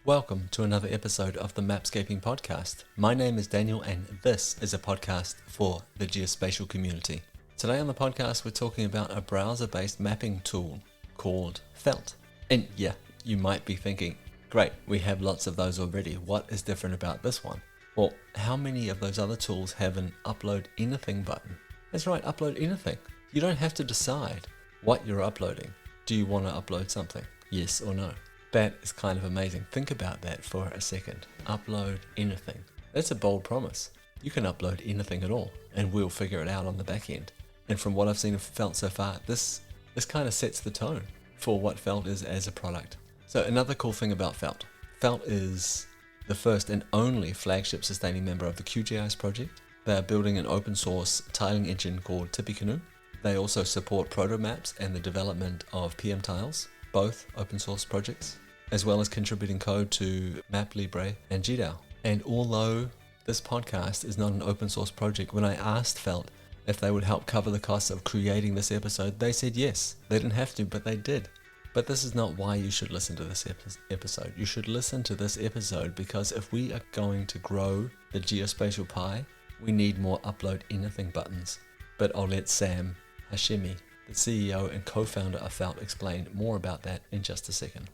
Welcome to another episode of the Mapscaping Podcast. My name is Daniel and this is a podcast for the geospatial community. Today on the podcast we're talking about a browser-based mapping tool called Felt. And yeah, you might be thinking, great, we have lots of those already. What is different about this one? Well, how many of those other tools have an upload anything button? That's right, upload anything. You don't have to decide what you're uploading. Do you want to upload something? Yes or no? That is kind of amazing. Think about that for a second. Upload anything. That's a bold promise. You can upload anything at all, and we'll figure it out on the back end. And from what I've seen of Felt so far, this kind of sets the tone for what Felt is as a product. So another cool thing about Felt. Felt is the first and only flagship sustaining member of the QGIS project. They are building an open source tiling engine called Tippecanoe. They also support protomaps and the development of PMtiles, both open source projects, as well as contributing code to Maplibre and Gdal. And although this podcast is not an open source project, when I asked Felt if they would help cover the costs of creating this episode, they said yes. They didn't have to, but they did. But this is not why you should listen to this episode. You should listen to this episode because if we are going to grow the geospatial pie, we need more upload anything buttons. But I'll let Sam Hashemi, the CEO and co-founder of Felt, explain more about that in just a second.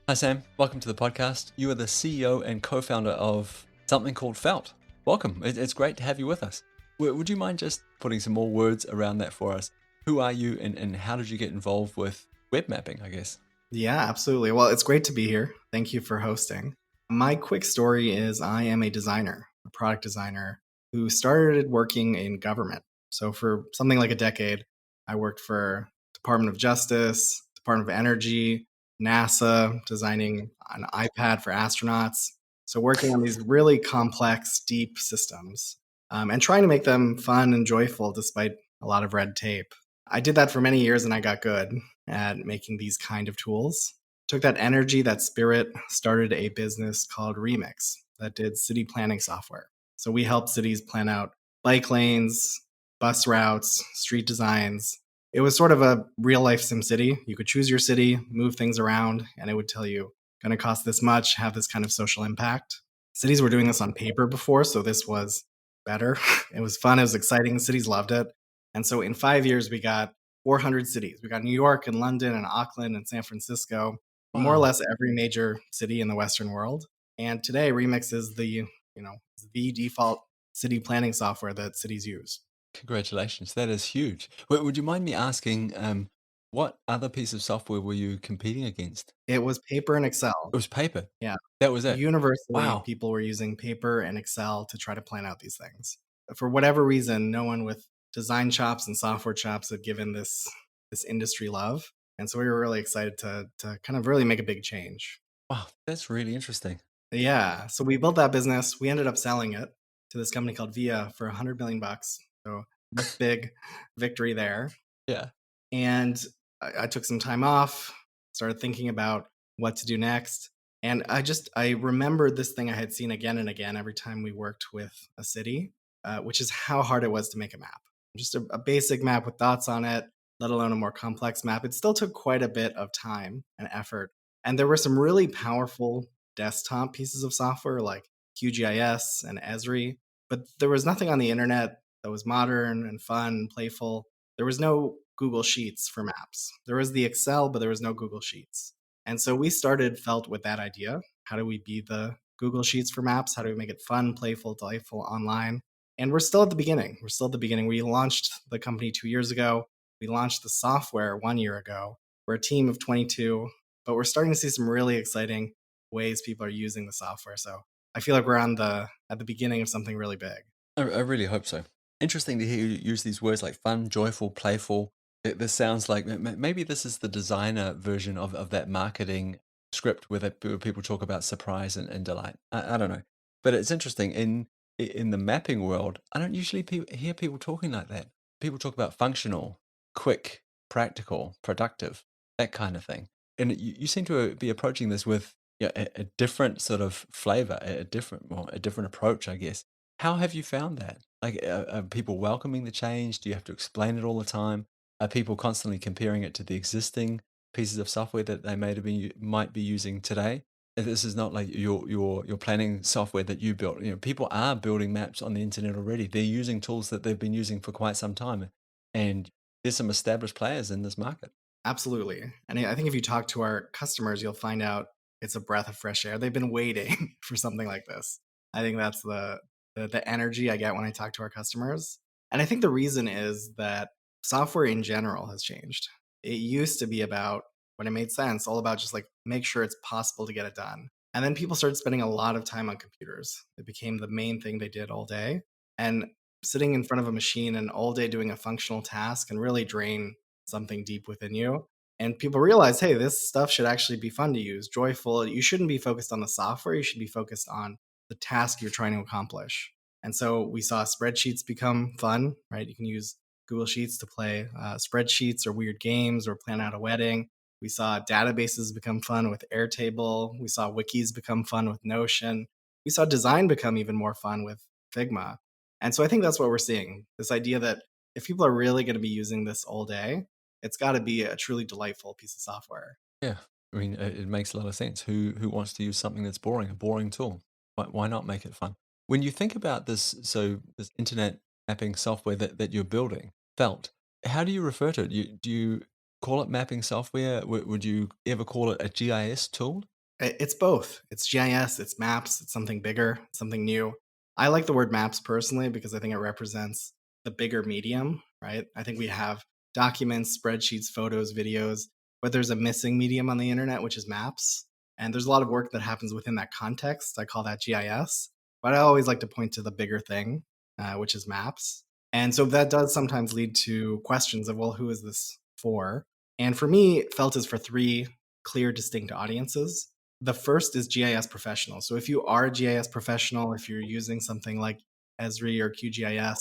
Hi Sam, welcome to the podcast. You are the CEO and co-founder of something called Felt. Welcome, it's great to have you with us. Would you mind just putting some more words around that for us? Who are you and how did you get involved with web mapping, I guess? Yeah, absolutely. Well, it's great to be here. Thank you for hosting. My quick story is I am a designer, a product designer who started working in government. So for something like a decade, I worked for Department of Justice, Department of Energy, NASA, designing an iPad for astronauts. So working on these really complex, deep systems and trying to make them fun and joyful despite a lot of red tape. I did that for many years and I got good at making these kind of tools. Took that energy, that spirit, started a business called Remix that did city planning software. So we helped cities plan out bike lanes, bus routes, street designs. It was sort of a real life SimCity. You could choose your city, move things around, and it would tell you, going to cost this much, have this kind of social impact. Cities were doing this on paper before, so this was better. It was fun, it was exciting, cities loved it. And so in 5 years, we got 400 cities. We got New York and London and Auckland and San Francisco, more or less every major city in the Western world. And today, Remix is the default city planning software that cities use. Congratulations, that is huge. Would you mind me asking, what other piece of software were you competing against? It was paper and It Excel. was paper. Yeah. That was it. Universally, Wow. people were using paper and Excel to try to plan out these things. For whatever reason, no one with design chops and software chops had given this industry love. And so we were really excited to kind of really make a big change. Wow, that's really interesting. Yeah. So we built that business. We ended up selling it to this company called Via for $100 million. So big victory there. Yeah. And I took some time off, started thinking about what to do next. And I remembered this thing I had seen again and again every time we worked with a city, which is how hard it was to make a map. Just a basic map with dots on it, let alone a more complex map. It still took quite a bit of time and effort. And there were some really powerful desktop pieces of software like QGIS and Esri, but there was nothing on the internet that was modern and fun and playful. There was no Google Sheets for maps. There was the Excel, but there was no Google Sheets. And so we started Felt with that idea. How do we be the Google Sheets for maps? How do we make it fun, playful, delightful online? And we're still at the beginning. We're still at the beginning. We launched the company 2 years ago. We launched the software 1 year ago. We're a team of 22, but we're starting to see some really exciting ways people are using the software. So I feel like we're at the beginning of something really big. I really hope so. Interesting to hear you use these words like fun, joyful, playful. This sounds like maybe this is the designer version of that marketing script where people talk about surprise and delight. I don't know. But it's interesting. In the mapping world, I don't usually hear people talking like that. People talk about functional, quick, practical, productive, that kind of thing. And you seem to be approaching this with a different sort of flavor, a different approach, I guess. How have you found that? Like, are people welcoming the change? Do you have to explain it all the time? Are people constantly comparing it to the existing pieces of software that they might be using today. This is not like your planning software that you built. People are building maps on the internet already. They're using tools that they've been using for quite some time, and there's some established players in this market. Absolutely. And I think if you talk to our customers, you'll find out it's a breath of fresh air. They've been waiting for something like this. I think that's the energy I get when I talk to our customers. And I think the reason is that software in general has changed. It used to be about, when it made sense, all about just like make sure it's possible to get it done. And then people started spending a lot of time on computers. It became the main thing they did all day. And sitting in front of a machine and all day doing a functional task can really drain something deep within you. And people realize, hey, this stuff should actually be fun to use, joyful. You shouldn't be focused on the software. You should be focused on the task you're trying to accomplish. And so we saw spreadsheets become fun, right? You can use Google Sheets to play spreadsheets or weird games or plan out a wedding. We saw databases become fun with Airtable. We saw wikis become fun with Notion. We saw design become even more fun with Figma. And so I think that's what we're seeing, this idea that if people are really going to be using this all day, it's got to be a truly delightful piece of software. Yeah, I mean, it makes a lot of sense. Who wants to use something that's boring, a boring tool? Why not make it fun? When you think about this, so this internet mapping software that you're building, Felt, how do you refer to it? Do you call it mapping software? Would you ever call it a GIS tool? It's both. It's GIS, it's maps, it's something bigger, something new. I like the word maps personally because I think it represents the bigger medium, right? I think we have documents, spreadsheets, photos, videos, but there's a missing medium on the internet, which is maps. And there's a lot of work that happens within that context. I call that GIS. But I always like to point to the bigger thing, which is maps. And so that does sometimes lead to questions of, well, who is this for? And for me, Felt is for three clear, distinct audiences. The first is GIS professionals. So if you are a GIS professional, if you're using something like Esri or QGIS,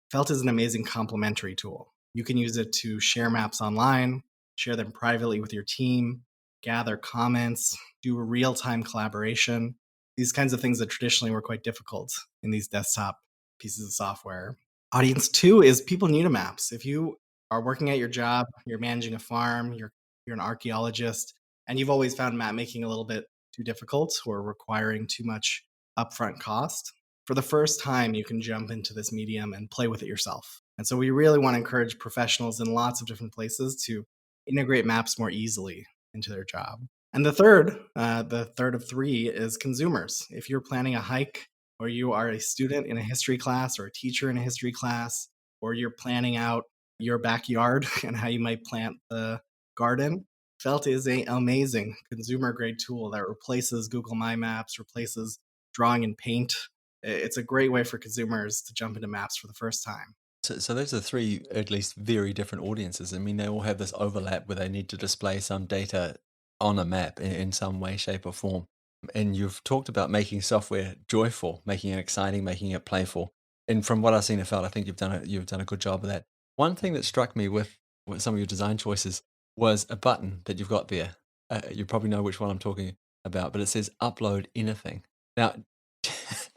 Felt is an amazing complementary tool. You can use it to share maps online, share them privately with your team, gather comments, do real-time collaboration, these kinds of things that traditionally were quite difficult in these desktop pieces of software. Audience two is people new to maps. If you are working at your job, you're managing a farm, you're an archaeologist, and you've always found map making a little bit too difficult or requiring too much upfront cost, for the first time, you can jump into this medium and play with it yourself. And so we really want to encourage professionals in lots of different places to integrate maps more easily into their job. And the third of three is consumers. If you're planning a hike, or you are a student in a history class, or a teacher in a history class, or you're planning out your backyard and how you might plant the garden, Felt is an amazing consumer grade tool that replaces Google My Maps, replaces drawing in paint. It's a great way for consumers to jump into maps for the first time. So those are three, at least, very different audiences. I mean, they all have this overlap where they need to display some data on a map in some way, shape, or form. And you've talked about making software joyful, making it exciting, making it playful. And from what I've seen and felt, I think you've done a good job of that. One thing that struck me with some of your design choices was a button that you've got there. You probably know which one I'm talking about, but it says upload anything. Now,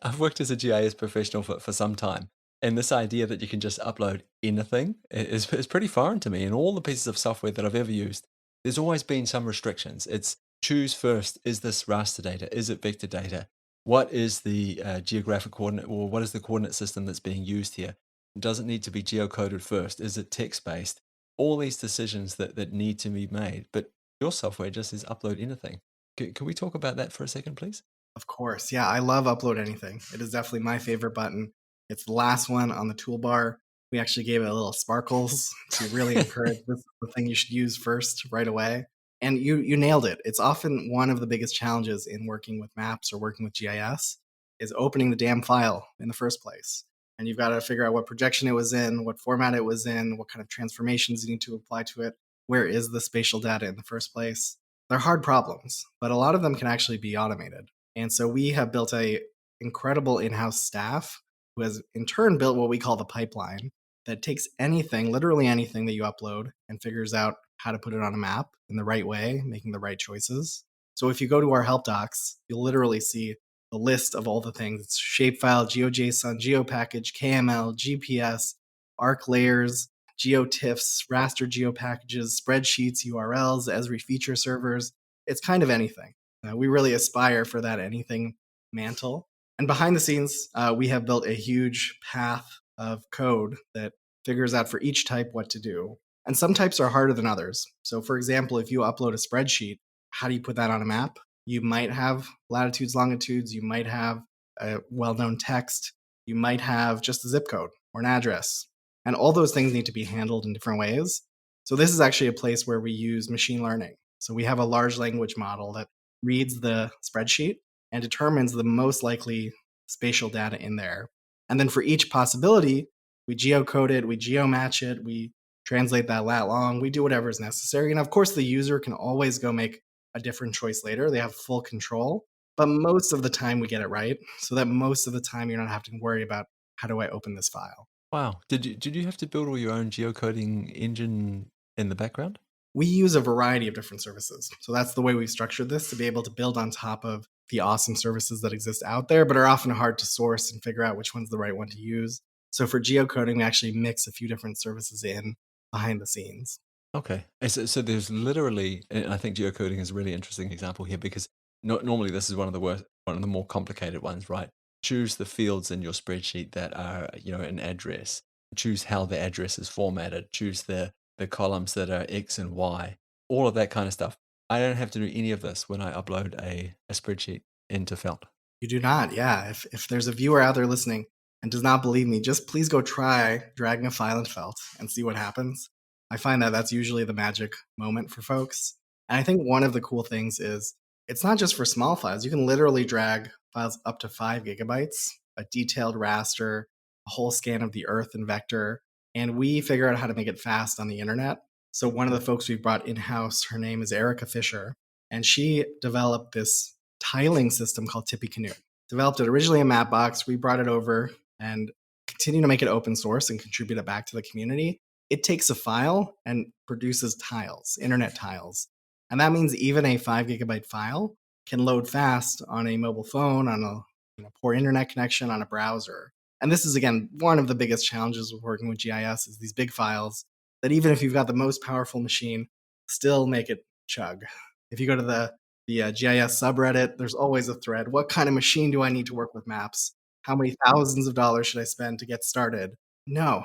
I've worked as a GIS professional for some time, and this idea that you can just upload anything is pretty foreign to me. In all the pieces of software that I've ever used, there's always been some restrictions. It's choose first, is this raster data? Is it vector data? What is the geographic coordinate, or what is the coordinate system that's being used here? Does it need to be geocoded first? Is it text-based? All these decisions that need to be made. But your software just says upload anything. Can we talk about that for a second, please? Of course. Yeah, I love Upload Anything. It is definitely my favorite button. It's the last one on the toolbar. We actually gave it a little sparkles to really encourage this is the thing you should use first right away. And you nailed it. It's often one of the biggest challenges in working with maps or working with GIS is opening the damn file in the first place. And you've got to figure out what projection it was in, what format it was in, what kind of transformations you need to apply to it. Where is the spatial data in the first place? They're hard problems, but a lot of them can actually be automated. And so we have built a incredible in-house staff who has in turn built what we call the pipeline that takes anything, literally anything that you upload and figures out how to put it on a map in the right way, making the right choices. So if you go to our help docs, you'll literally see the list of all the things. It's shapefile, GeoJSON, GeoPackage, KML, GPS, ARC layers, geotiffs, raster geopackages, spreadsheets, URLs, Esri feature servers. It's kind of anything. We really aspire for that anything mantle. And behind the scenes, we have built a huge path of code that figures out for each type what to do. And some types are harder than others. So, for example, if you upload a spreadsheet, how do you put that on a map? You might have latitudes, longitudes, you might have a well known text, you might have just a zip code or an address. And all those things need to be handled in different ways. So, this is actually a place where we use machine learning. So, we have a large language model that reads the spreadsheet and determines the most likely spatial data in there. And then for each possibility, we geocode it, we geomatch it, we translate that lat long, we do whatever is necessary. And of course, the user can always go make a different choice later. They have full control, but most of the time we get it right. So that most of the time you're not having to worry about how do I open this file. Wow. Did you have to build all your own geocoding engine in the background? We use a variety of different services. So that's the way we've structured this to be able to build on top of the awesome services that exist out there, but are often hard to source and figure out which one's the right one to use. So for geocoding, we actually mix a few different services in behind the scenes. Okay. So there's literally, and I think geocoding is a really interesting example here because normally this is one of the more complicated ones, right? Choose the fields in your spreadsheet that are, an address. Choose how the address is formatted. Choose the columns that are X and Y. All of that kind of stuff. I don't have to do any of this when I upload a spreadsheet into Felt. You do not, yeah. If there's a viewer out there listening and does not believe me, just please go try dragging a file in Felt and see what happens. I find that that's usually the magic moment for folks. And I think one of the cool things is it's not just for small files. You can literally drag files up to 5 GB, a detailed raster, a whole scan of the Earth in vector, and we figure out how to make it fast on the internet. So one of the folks we brought in-house, her name is Erica Fisher, and she developed this tiling system called Tippecanoe. Developed it originally in Mapbox, we brought it over and continue to make it open source and contribute it back to the community. It takes a file and produces tiles, internet tiles. And that means even a 5 GB file can load fast on a mobile phone, on a poor internet connection, on a browser. And this is, again, one of the biggest challenges with working with GIS is these big files that even if you've got the most powerful machine, still make it chug. If you go to the GIS subreddit, there's always a thread. What kind of machine do I need to work with maps? How many thousands of dollars should I spend to get started? No.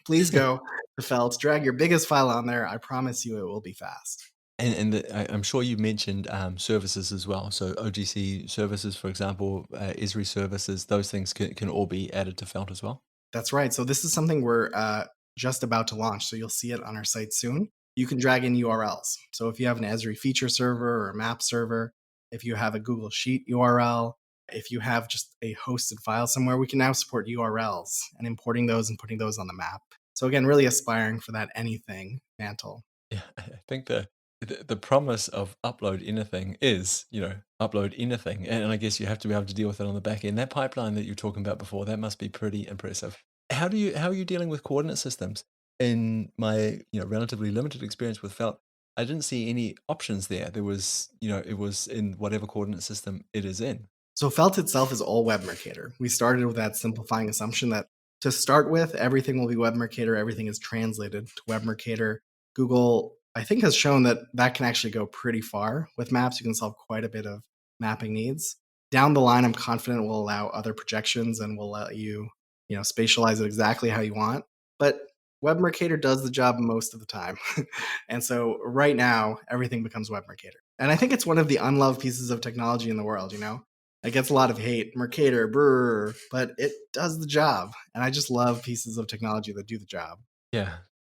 Please go to Felt, drag your biggest file on there. I promise you it will be fast. I'm sure you mentioned services as well. So OGC services, for example, Esri services, those things can all be added to Felt as well. That's right. So this is something we're just about to launch. So you'll see it on our site soon. You can drag in URLs. So if you have an Esri feature server or a map server, if you have a Google Sheet URL, if you have just a hosted file somewhere, we can now support URLs and importing those and putting those on the map. So again, really aspiring for that anything mantle. Yeah, I think the promise of upload anything is, upload anything. And I guess you have to be able to deal with it on the back end. That pipeline that you were talking about before, that must be pretty impressive. How are you dealing with coordinate systems? In my, relatively limited experience with Felt, I didn't see any options there. There was, it was in whatever coordinate system it is in. So Felt itself is all Web Mercator. We started with that simplifying assumption that to start with, everything will be Web Mercator. Everything is translated to Web Mercator. Google, I think, has shown that that can actually go pretty far. With maps, you can solve quite a bit of mapping needs. Down the line, I'm confident we'll allow other projections and we'll let you, spatialize it exactly how you want. But Web Mercator does the job most of the time. And so right now, everything becomes Web Mercator. And I think it's one of the unloved pieces of technology in the world, It gets a lot of hate, Mercator, brr, but it does the job. And I just love pieces of technology that do the job. Yeah,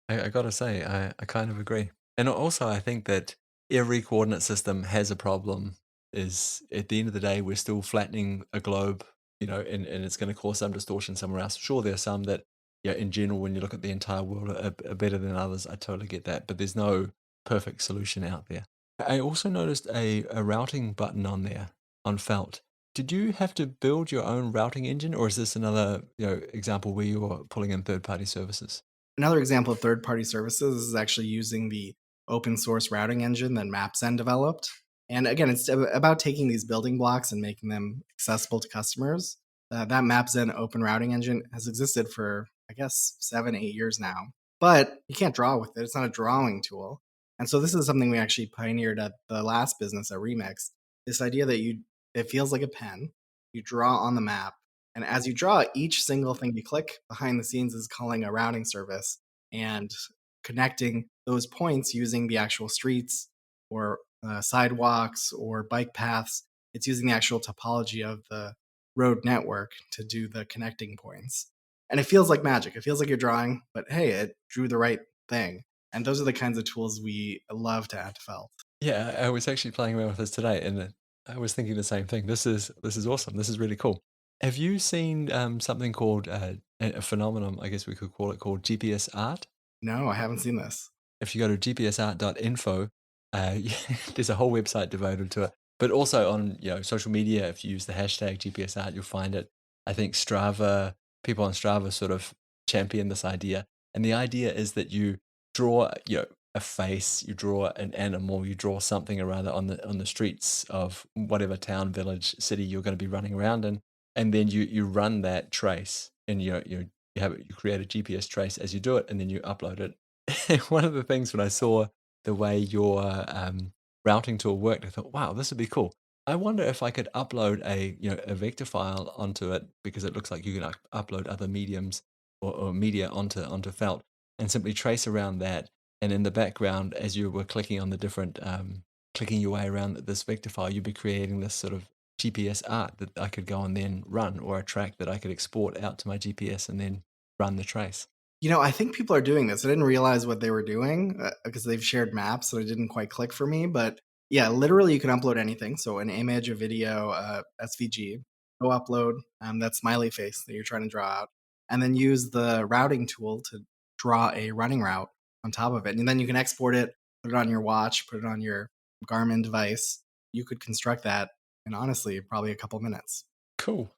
I gotta say, I kind of agree. And also, I think that every coordinate system has a problem. Is at the end of the day, we're still flattening a globe, and it's going to cause some distortion somewhere else. Sure, there are some that, yeah, in general, when you look at the entire world, are better than others. I totally get that, but there's no perfect solution out there. I also noticed a routing button on there on Felt. Did you have to build your own routing engine, or is this another, example where you are pulling in third-party services? Another example of third-party services is actually using the open source routing engine that Mapzen developed. And again, it's about taking these building blocks and making them accessible to customers. That Mapzen open routing engine has existed for I guess, 7, 8 years now. But you can't draw with it. It's not a drawing tool. And so this is something we actually pioneered at the last business at Remix. This idea that it feels like a pen. You draw on the map, and as you draw, each single thing you click behind the scenes is calling a routing service and connecting those points using the actual streets or sidewalks or bike paths. It's using the actual topology of the road network to do the connecting points. And it feels like magic. It feels like you're drawing, but hey, it drew the right thing. And those are the kinds of tools we love to add to Felt. Yeah, I was actually playing around with this today, and I was thinking the same thing. This is awesome. This is really cool. Have you seen something called a phenomenon? I guess we could call it called GPS art. No, I haven't seen this. If you go to gpsart.info, there's a whole website devoted to it. But also on social media, if you use the hashtag GPSart, you'll find it. I think Strava, people on Strava sort of champion this idea. And the idea is that you draw a face, you draw an animal, you draw something or other on the streets of whatever town, village, city you're going to be running around in, and then you run that trace, and you create a GPS trace as you do it, and then you upload it. One of the things when I saw the way your routing tool worked, I thought, wow, this would be cool. I wonder if I could upload a vector file onto it, because it looks like you can upload other mediums or media onto Felt, and simply trace around that. And in the background, as you were clicking on the different clicking your way around this vector file, you'd be creating this sort of GPS art that I could go and then run, or a track that I could export out to my GPS and then run the trace. I think people are doing this. I didn't realize what they were doing because they've shared maps, so it didn't quite click for me. But yeah, literally, you can upload anything. So an image, a video, SVG, go upload that smiley face that you're trying to draw out, and then use the routing tool to draw a running route on top of it. And then you can export it, put it on your watch, put it on your Garmin device. You could construct that in honestly probably a couple minutes. Cool.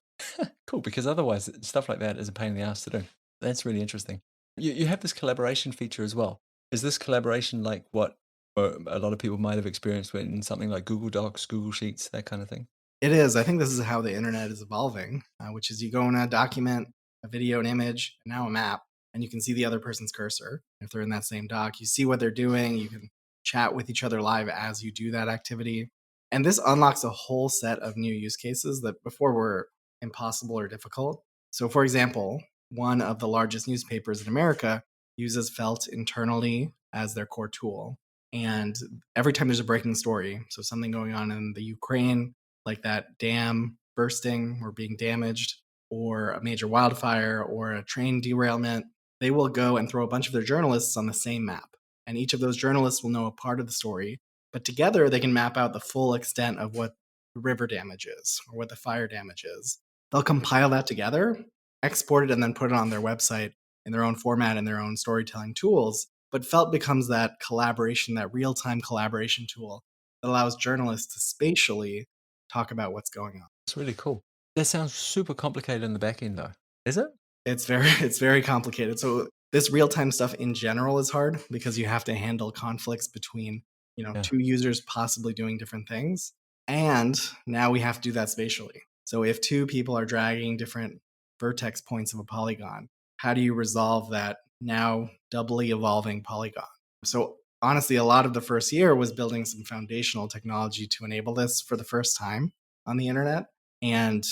Cool, because otherwise stuff like that is a pain in the ass to do. That's really interesting. You have this collaboration feature as well. Is this collaboration like what a lot of people might have experienced in something like Google Docs, Google Sheets, that kind of thing? It is. I think this is how the internet is evolving, which is you go in a document, a video, an image, and now a map, and you can see the other person's cursor. If they're in that same doc, you see what they're doing. You can chat with each other live as you do that activity. And this unlocks a whole set of new use cases that before were impossible or difficult. So, for example, one of the largest newspapers in America uses Felt internally as their core tool. And every time there's a breaking story, so something going on in the Ukraine, like that dam bursting or being damaged, or a major wildfire, or a train derailment, they will go and throw a bunch of their journalists on the same map. And each of those journalists will know a part of the story, but together they can map out the full extent of what the river damage is or what the fire damage is. They'll compile that together, export it, and then put it on their website in their own format and their own storytelling tools. But Felt becomes that collaboration, that real time collaboration tool that allows journalists to spatially talk about what's going on. It's really cool. That sounds super complicated in the back end, though. Is it? It's very complicated. So this real time stuff in general is hard because you have to handle conflicts between Yeah. two users possibly doing different things, and now we have to do that spatially. So if two people are dragging different vertex points of a polygon, how do you resolve that now doubly evolving polygon? So honestly, a lot of the first year was building some foundational technology to enable this for the first time on the internet. And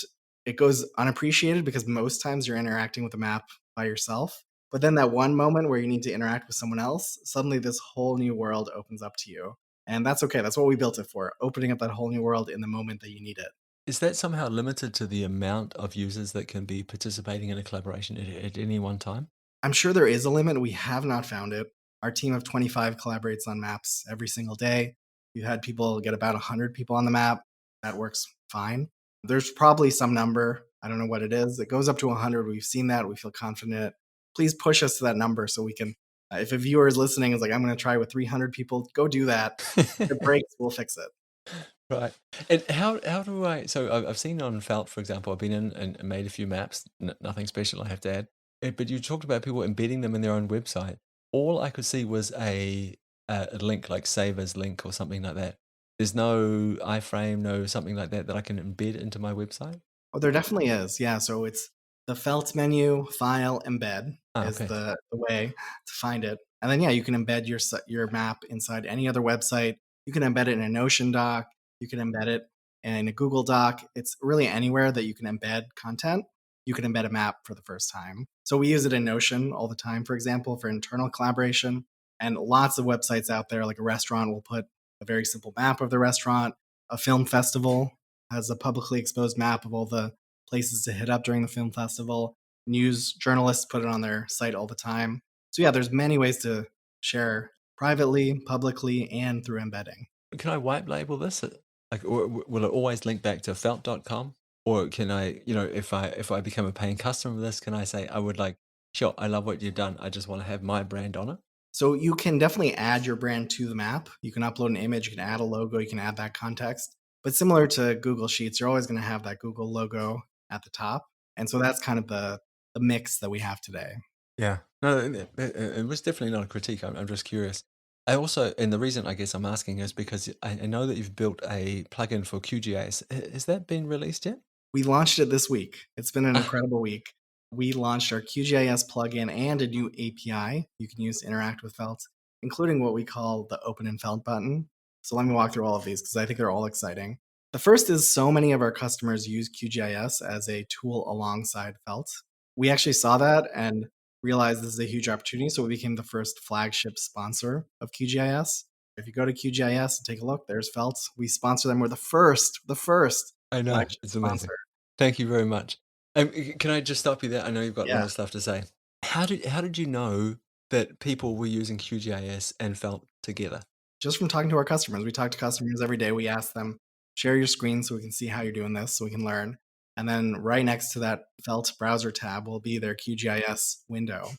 it goes unappreciated because most times you're interacting with the map by yourself. But then that one moment where you need to interact with someone else, suddenly this whole new world opens up to you. And that's okay. That's what we built it for, opening up that whole new world in the moment that you need it. Is that somehow limited to the amount of users that can be participating in a collaboration at any one time? I'm sure there is a limit. We have not found it. Our team of 25 collaborates on maps every single day. We've had people get about 100 people on the map. That works fine. There's probably some number. I don't know what it is. It goes up to 100. We've seen that. We feel confident in it. Please push us to that number so we can, if a viewer is listening, is like, I'm going to try with 300 people, go do that. If it breaks, we'll fix it. Right. And how do I? So I've seen on Felt, for example, I've been in and made a few maps. Nothing special, I have to add. But you talked about people embedding them in their own website. All I could see was a link, like save as link or something like that. There's no iframe, no something like that I can embed into my website. Oh, there definitely is. Yeah. So The felt menu, file, embed Ah, is okay. the way to find it. And then, yeah, you can embed your map inside any other website. You can embed it in a Notion doc. You can embed it in a Google Doc. It's really anywhere that you can embed content. You can embed a map for the first time. So we use it in Notion all the time, for example, for internal collaboration. And lots of websites out there, like a restaurant, will put a very simple map of the restaurant. A film festival has a publicly exposed map of all the places to hit up during the film festival. News journalists put it on their site all the time. So yeah, there's many ways to share privately, publicly, and through embedding. Can I white label this? Like, or will it always link back to felt.com? Or can I, if I become a paying customer of this, can I say I would like, sure, I love what you've done. I just want to have my brand on it. So you can definitely add your brand to the map. You can upload an image, you can add a logo, you can add that context. But similar to Google Sheets, you're always going to have that Google logo at the top. And so that's kind of the mix that we have today. Yeah. No, it was definitely not a critique. I'm just curious. I also, and the reason I guess I'm asking is because I know that you've built a plugin for QGIS. Has that been released yet? We launched it this week. It's been an incredible week. We launched our QGIS plugin and a new API you can use to interact with Felt, including what we call the Open in Felt button. So let me walk through all of these because I think they're all exciting. The first is so many of our customers use QGIS as a tool alongside Felt. We actually saw that and realized this is a huge opportunity. So we became the first flagship sponsor of QGIS. If you go to QGIS and take a look, there's Felt. We sponsor them. We're the first I know. flagship It's amazing. sponsor. Thank you very much. Can I just stop you there? I know you've got a lot Yeah. of stuff to say. How did you know that people were using QGIS and felt together? Just from talking to our customers. We talk to customers every day. We ask them, share your screen so we can see how you're doing this, so we can learn. And then right next to that Felt browser tab will be their QGIS window.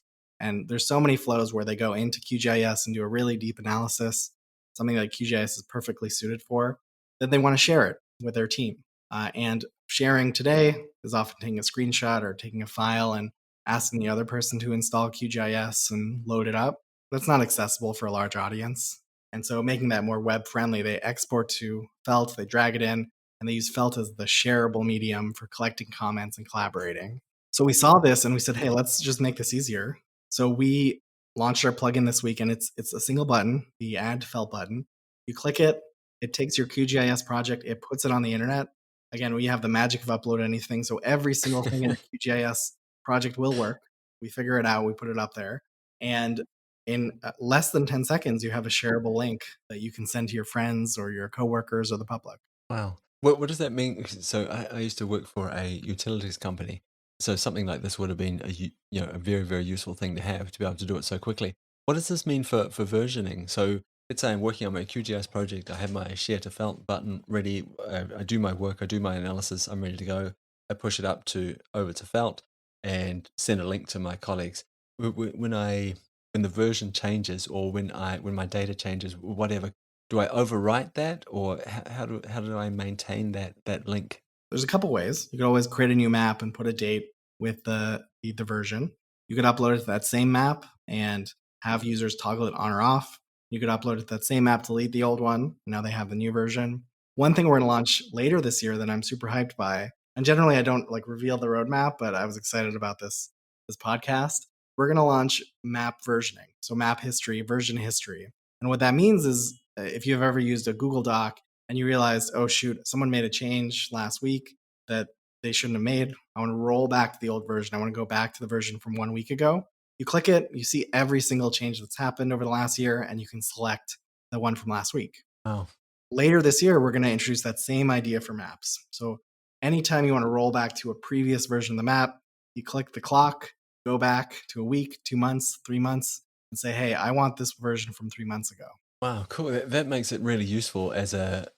And there's so many flows where they go into QGIS and do a really deep analysis, something that QGIS is perfectly suited for, that they want to share it with their team. And sharing today is often taking a screenshot or taking a file and asking the other person to install QGIS and load it up. That's not accessible for a large audience. And so making that more web friendly, they export to Felt, they drag it in, and they use Felt as the shareable medium for collecting comments and collaborating. So we saw this and we said, hey, let's just make this easier. So we launched our plugin this week, and it's a single button, the Add to Felt button. You click it, it takes your QGIS project, it puts it on the internet. Again, we have the magic of upload anything, so every single thing in a QGIS project will work. We figure it out, we put it up there, and in less than 10 seconds, you have a shareable link that you can send to your friends or your coworkers or the public. Wow. What does that mean? So I used to work for a utilities company. So something like this would have been a very, very useful thing to have to be able to do it so quickly. What does this mean for versioning? So let's say I'm working on my QGIS project. I have my share to felt button ready. I do my work. I do my analysis. I'm ready to go. I push it up to over to felt and send a link to my colleagues. When the version changes or when my data changes, whatever, do I overwrite that, or how do I maintain that link? There's a couple ways. You can always create a new map and put a date with the version. You could upload it to that same map and have users toggle it on or off. You could upload it to that same map, delete the old one. Now they have the new version. One thing we're going to launch later this year that I'm super hyped by, and generally I don't like reveal the roadmap, but I was excited about this podcast. We're going to launch map versioning, so map history, version history. And what that means is if you've ever used a Google Doc and you realized, oh shoot, someone made a change last week that they shouldn't have made. I want to roll back to the old version. I want to go back to the version from 1 week ago. You click it, you see every single change that's happened over the last year, and you can select the one from last week. Oh, Later this year, we're going to introduce that same idea for maps. So anytime you want to roll back to a previous version of the map, you click the clock, go back to a week, 2 months, 3 months, and say, hey, I want this version from 3 months ago. wow, cool. That makes it really useful as a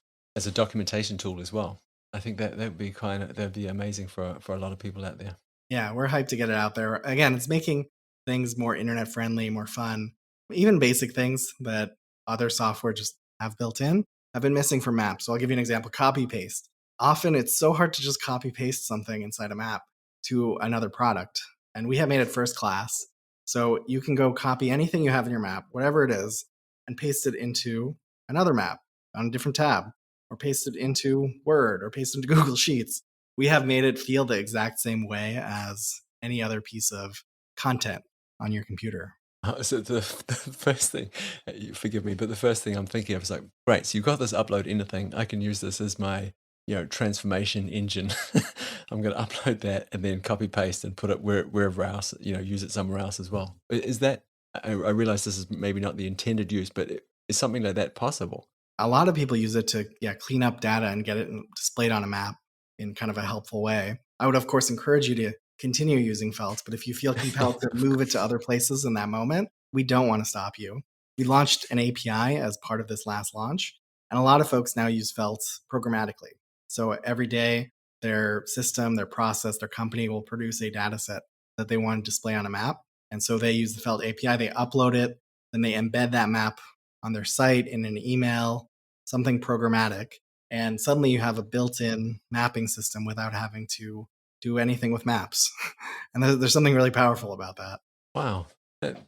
documentation tool as well. I think that'd be amazing for a lot of people out there. Yeah, we're hyped to get it out there. Again, it's making things more internet friendly, more fun. Even basic things that other software just have built in have been missing from maps. So I'll give you an example, copy paste. Often it's so hard to just copy paste something inside a map to another product. And we have made it first class. So you can go copy anything you have in your map, whatever it is, and paste it into another map on a different tab, or paste it into Word, or paste it into Google Sheets. we have made it feel the exact same way as any other piece of content on your computer. So the first thing, forgive me, but the first thing I'm thinking of is like, great, so you've got this upload in thing. I can use this as my, transformation engine. I'm going to upload that and then copy paste and put it wherever else, use it somewhere else as well. Is that, I realize this is maybe not the intended use, but is something like that possible? A lot of people use it to clean up data and get it displayed on a map in kind of a helpful way. I would, of course, encourage you to continue using Felt, but if you feel compelled to move it to other places in that moment, we don't want to stop you. We launched an API as part of this last launch, and a lot of folks now use Felt programmatically. So every day, their system, their process, their company will produce a data set that they want to display on a map. And so they use the Felt API, they upload it, then they embed that map on their site in an email, something programmatic. And suddenly you have a built-in mapping system without having to do anything with maps. And there's something really powerful about that. Wow, that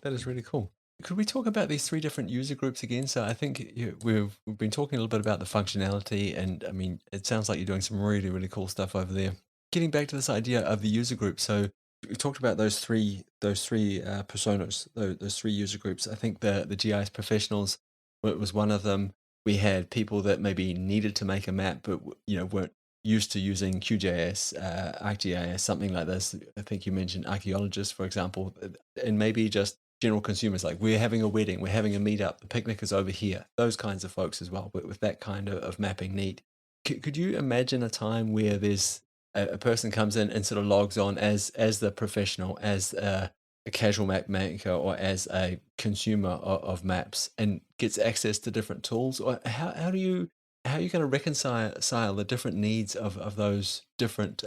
is really cool. Could we talk about these three different user groups again? So I think we've been talking a little bit about the functionality, and I mean, it sounds like you're doing some really, really cool stuff over there. Getting back to this idea of the user group, so we talked about those three personas, those three user groups. I think the GIS professionals was one of them. We had people that maybe needed to make a map, but weren't used to using QGIS, ArcGIS, something like this. I think you mentioned archaeologists, for example, and maybe just general consumers, like we're having a wedding, we're having a meetup, the picnic is over here. Those kinds of folks as well, with that kind of mapping need. Could you imagine a time where there's a person comes in and sort of logs on as the professional, as a casual map maker, or as a consumer of maps, and gets access to different tools? Or how are you going to reconcile the different needs of those different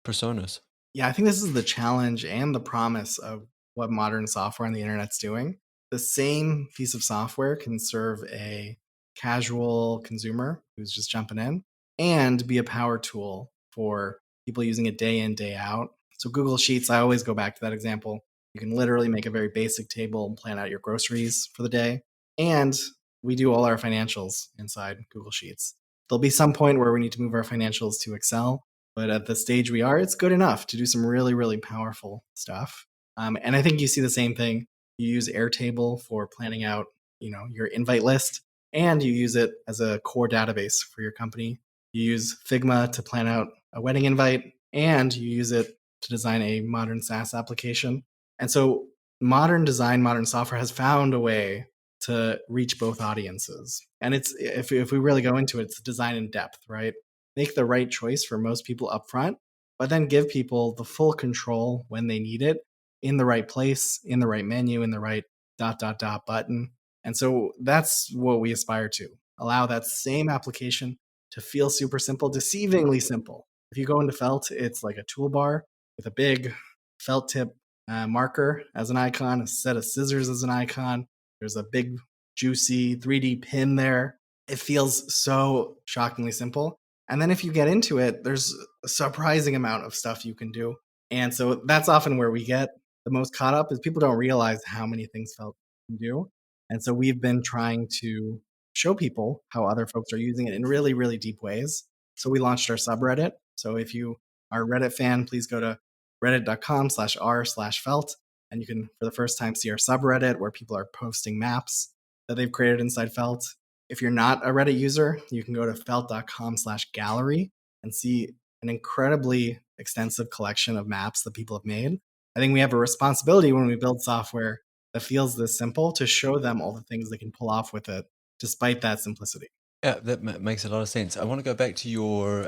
personas? Yeah, I think this is the challenge and the promise of what modern software on the internet's doing. The same piece of software can serve a casual consumer who's just jumping in and be a power tool for people using it day in, day out. So, Google Sheets, I always go back to that example. You can literally make a very basic table and plan out your groceries for the day. And we do all our financials inside Google Sheets. There'll be some point where we need to move our financials to Excel, but at the stage we are, it's good enough to do some really, really powerful stuff. And I think you see the same thing. You use Airtable for planning out, your invite list, and you use it as a core database for your company. You use Figma to plan out a wedding invite, and you use it to design a modern SaaS application. And so modern design, modern software has found a way to reach both audiences. And it's if we really go into it, it's design in depth, right? Make the right choice for most people up front, but then give people the full control when they need it in the right place, in the right menu, in the right ... button. And so that's what we aspire to. Allow that same application to feel super simple, deceivingly simple. If you go into Felt, it's like a toolbar with a big felt tip marker as an icon, a set of scissors as an icon. There's a big, juicy 3D pin there. It feels so shockingly simple. And then if you get into it, there's a surprising amount of stuff you can do. And so that's often where we get the most caught up, is people don't realize how many things Felt can do. And so we've been trying to show people how other folks are using it in really, really deep ways. So we launched our subreddit. So if you are a Reddit fan, please go to reddit.com/r/felt. And you can, for the first time, see our subreddit where people are posting maps that they've created inside Felt. If you're not a Reddit user, you can go to felt.com/gallery and see an incredibly extensive collection of maps that people have made. I think we have a responsibility when we build software that feels this simple to show them all the things they can pull off with it, despite that simplicity. Yeah, that makes a lot of sense. I want to go back to your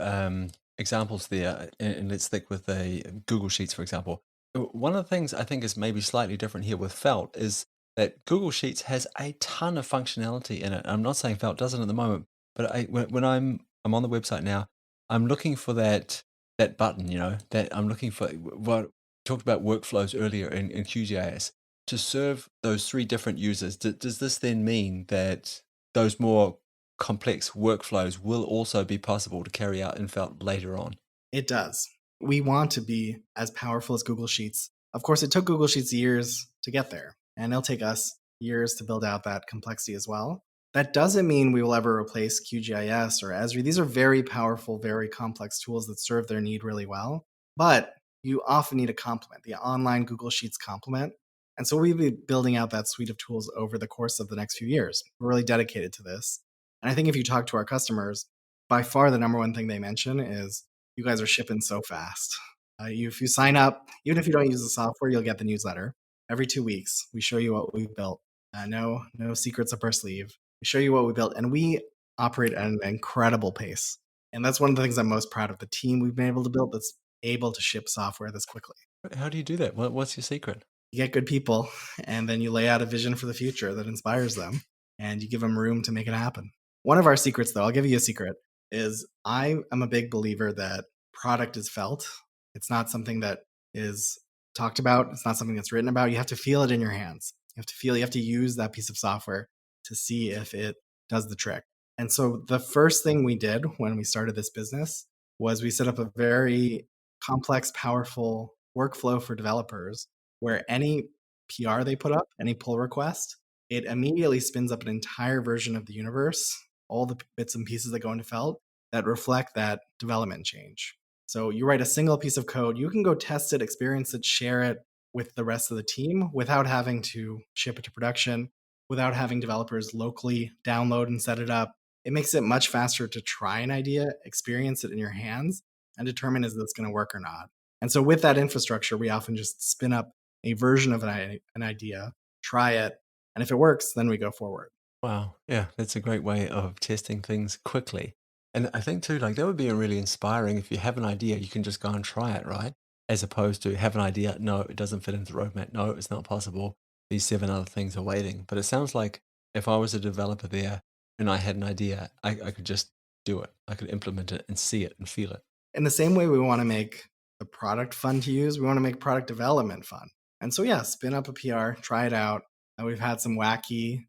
examples there, and let's stick with the Google Sheets, for example. One of the things I think is maybe slightly different here with Felt is that Google Sheets has a ton of functionality in it. I'm not saying Felt doesn't at the moment, but when I'm on the website now, I'm looking for that button, that I'm looking for. What talked about workflows earlier in QGIS to serve those three different users. Does this then mean that those more complex workflows will also be possible to carry out in Felt later on? It does. We want to be as powerful as Google Sheets. Of course, it took Google Sheets years to get there, and it'll take us years to build out that complexity as well. That doesn't mean we will ever replace QGIS or Esri. These are very powerful, very complex tools that serve their need really well. But you often need a complement, the online Google Sheets complement. And so we'll be building out that suite of tools over the course of the next few years. We're really dedicated to this. And I think if you talk to our customers, by far the number one thing they mention is you guys are shipping so fast. If you sign up, even if you don't use the software, you'll get the newsletter. Every 2 weeks, we show you what we've built. No secrets up our sleeve. We show you what we built, and we operate at an incredible pace. And that's one of the things I'm most proud of, the team we've been able to build that's able to ship software this quickly. How do you do that? What's your secret? You get good people, and then you lay out a vision for the future that inspires them, and you give them room to make it happen. One of our secrets, though, I'll give you a secret, is I am a big believer that product is felt. It's not something that is talked about. It's not something that's written about. You have to feel it in your hands. You have to use that piece of software to see if it does the trick. And so the first thing we did when we started this business was we set up a very complex, powerful workflow for developers where any PR they put up, any pull request, it immediately spins up an entire version of the universe, all the bits and pieces that go into Felt that reflect that development change. So you write a single piece of code, you can go test it, experience it, share it with the rest of the team without having to ship it to production, without having developers locally download and set it up. It makes it much faster to try an idea, experience it in your hands, and determine is this going to work or not. And so with that infrastructure, we often just spin up a version of an idea, try it, and if it works, then we go forward. Wow. Yeah, that's a great way of testing things quickly. And I think too, like that would be really inspiring if you have an idea, you can just go and try it, right? As opposed to have an idea, no, it doesn't fit into the roadmap. No, it's not possible. These 7 other things are waiting. But it sounds like if I was a developer there and I had an idea, I could just do it. I could implement it and see it and feel it. In the same way we want to make the product fun to use, we want to make product development fun. And so, yeah, spin up a PR, try it out. We've had some wacky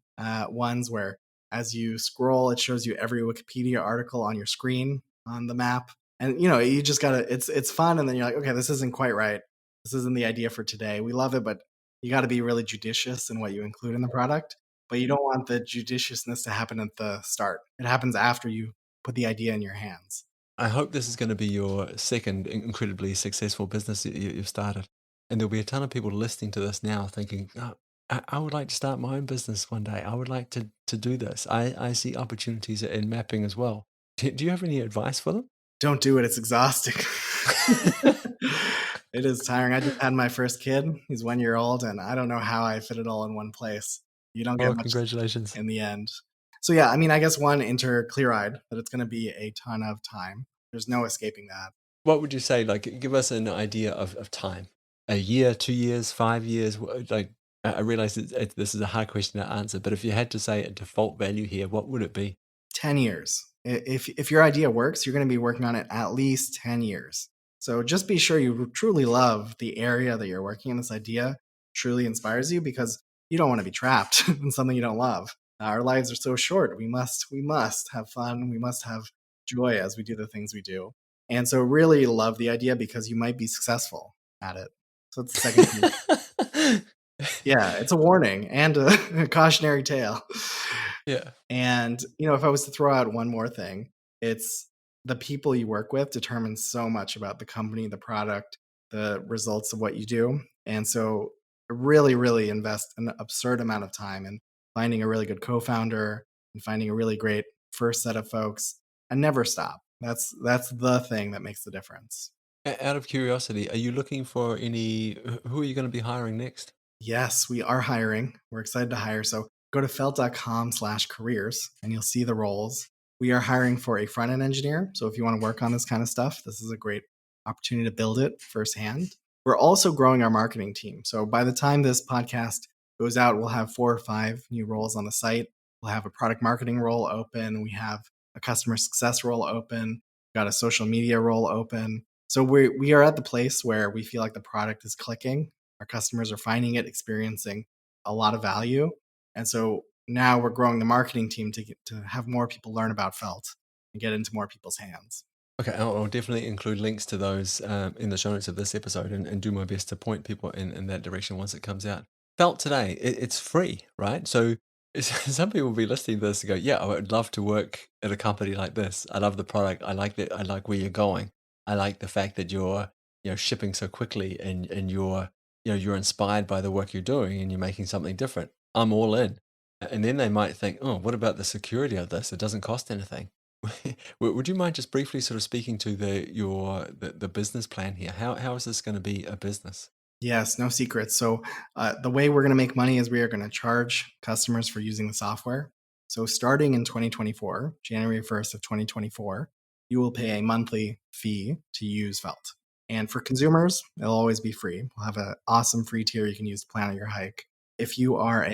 ones where as you scroll, it shows you every Wikipedia article on your screen on the map. And, you just got to, it's fun. And then you're like, okay, this isn't quite right. This isn't the idea for today. We love it, but you got to be really judicious in what you include in the product. But you don't want the judiciousness to happen at the start. It happens after you put the idea in your hands. I hope this is going to be your second incredibly successful business that you've started. And there'll be a ton of people listening to this now thinking, oh, I would like to start my own business one day. I would like to do this. I see opportunities in mapping as well. Do you have any advice for them? Don't do it. It's exhausting. It is tiring. I just had my first kid. He's 1 year old, and I don't know how I fit it all in one place. You don't get much Congratulations. in the end. So yeah, I mean, I guess one, enter clear-eyed that it's going to be a ton of time. There's no escaping that. What would you say? Like, give us an idea of time. A year, 2 years, 5 years? Like, I realize this is a hard question to answer, but if you had to say a default value here, what would it be? 10 years. If your idea works, you're going to be working on it at least 10 years. So just be sure you truly love the area that you're working in. This idea truly inspires you because you don't want to be trapped in something you don't love. Our lives are so short. We must have fun. We must have joy as we do the things we do. And so really love the idea because you might be successful at it. So it's the second thing. Yeah, it's a warning and a cautionary tale. Yeah. And, if I was to throw out one more thing, it's the people you work with determines so much about the company, the product, the results of what you do. And so really, really invest an absurd amount of time in finding a really good co-founder and finding a really great first set of folks and never stop. That's the thing that makes the difference. Out of curiosity, are you looking for who are you going to be hiring next? Yes, we are hiring. We're excited to hire. So go to felt.com/careers and you'll see the roles. We are hiring for a front-end engineer. So if you want to work on this kind of stuff, this is a great opportunity to build it firsthand. We're also growing our marketing team. So by the time this podcast goes out, we'll have 4 or 5 new roles on the site. We'll have a product marketing role open. We have a customer success role open. We've got a social media role open. So we are at the place where we feel like the product is clicking. Our customers are finding it, experiencing a lot of value. And so now we're growing the marketing team to have more people learn about Felt and get into more people's hands. Okay, I'll definitely include links to those in the show notes of this episode and do my best to point people in that direction once it comes out. Felt today, it's free, right? So some people will be listening to this and go, yeah, I would love to work at a company like this. I love the product. I like that. I like where you're going. I like the fact that you're, shipping so quickly and you're inspired by the work you're doing and you're making something different. I'm all in. And then they might think, oh, what about the security of this? It doesn't cost anything. Would you mind just briefly sort of speaking to the business plan here? How is this going to be a business? Yes, no secrets. So the way we're going to make money is we are going to charge customers for using the software. So starting in 2024, January 1st of 2024, you will pay a monthly fee to use Felt. And for consumers, it'll always be free. We'll have an awesome free tier you can use to plan out your hike. If you are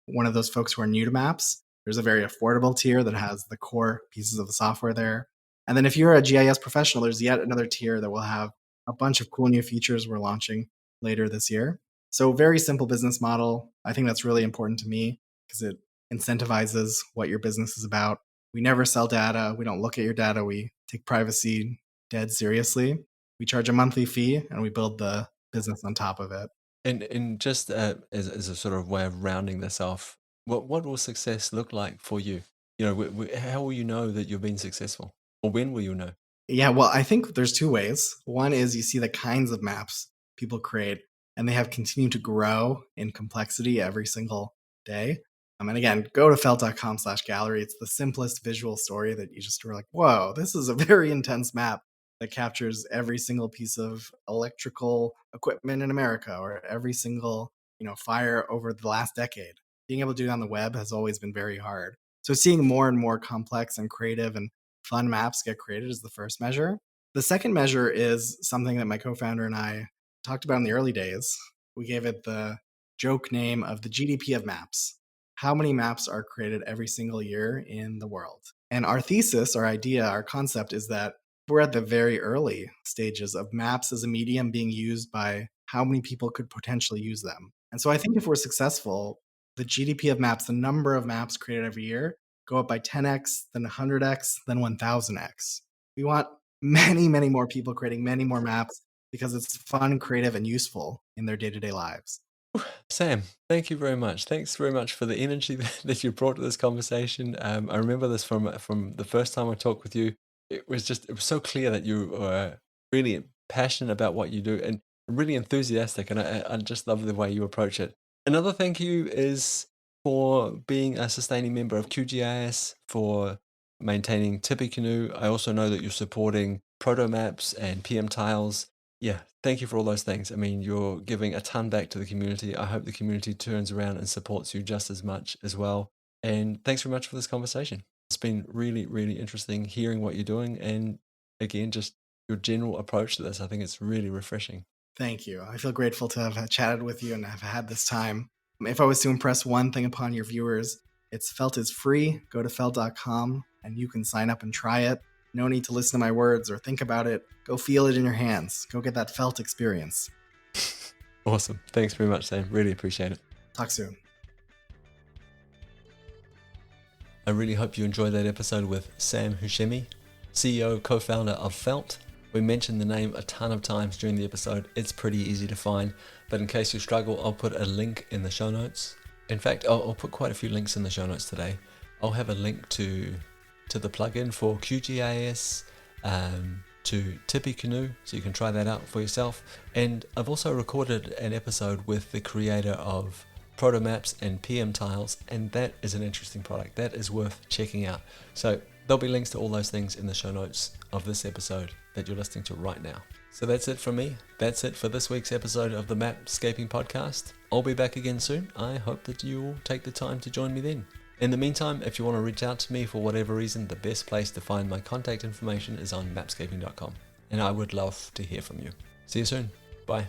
one of those folks who are new to maps, there's a very affordable tier that has the core pieces of the software there. And then if you're a GIS professional, there's yet another tier that will have a bunch of cool new features we're launching later this year. So very simple business model. I think that's really important to me because it incentivizes what your business is about. We never sell data. We don't look at your data. We take privacy dead seriously. We charge a monthly fee and we build the business on top of it. And just as a sort of way of rounding this off, what will success look like for you? How will you know that you've been successful, or when will you know? Yeah, well, I think there's two ways. One is you see the kinds of maps people create, and they have continued to grow in complexity every single day. And again, go to felt.com/gallery. It's the simplest visual story that you just were like, whoa, this is a very intense map that captures every single piece of electrical equipment in America or every single, fire over the last decade. Being able to do it on the web has always been very hard. So seeing more and more complex and creative and fun maps get created is the first measure. The second measure is something that my co-founder and I talked about in the early days. We gave it the joke name of the GDP of maps. How many maps are created every single year in the world? And our thesis, our idea, our concept is that we're at the very early stages of maps as a medium being used by how many people could potentially use them. And so I think if we're successful, the GDP of maps, the number of maps created every year, go up by 10x, then 100x, then 1000x. We want many, many more people creating many more maps because it's fun, creative, and useful in their day-to-day lives. Sam, thank you very much. Thanks very much for the energy that you brought to this conversation. I remember this from the first time I talked with you. It was so clear that you were really passionate about what you do and really enthusiastic, and I just love the way you approach it. Another thank you is for being a sustaining member of QGIS, for maintaining Tippecanoe. I also know that you're supporting protomaps and PMtiles. Yeah, thank you for all those things. I mean, you're giving a ton back to the community. I hope the community turns around and supports you just as much as well. And thanks very much for this conversation. It's been really, really interesting hearing what you're doing. And again, just your general approach to this. I think it's really refreshing. Thank you. I feel grateful to have chatted with you and have had this time. If I was to impress one thing upon your viewers, it's Felt is free. Go to felt.com and you can sign up and try it. No need to listen to my words or think about it. Go feel it in your hands. Go get that Felt experience. Awesome. Thanks very much, Sam. Really appreciate it. Talk soon. I really hope you enjoyed that episode with Sam Houshemi, CEO, co-founder of Felt. We mentioned the name a ton of times during the episode. It's pretty easy to find, but in case you struggle, I'll put a link in the show notes. In fact, I'll put quite a few links in the show notes today. I'll have a link to the plugin for QGIS, to Tippecanoe, so you can try that out for yourself. And I've also recorded an episode with the creator of protomaps and PMtiles, and that is an interesting product. That is worth checking out. So there'll be links to all those things in the show notes of this episode that you're listening to right now. So that's it from me. That's it for this week's episode of the Mapscaping Podcast. I'll be back again soon. I hope that you will take the time to join me then. In the meantime, if you want to reach out to me for whatever reason, the best place to find my contact information is on mapscaping.com. And I would love to hear from you. See you soon. Bye.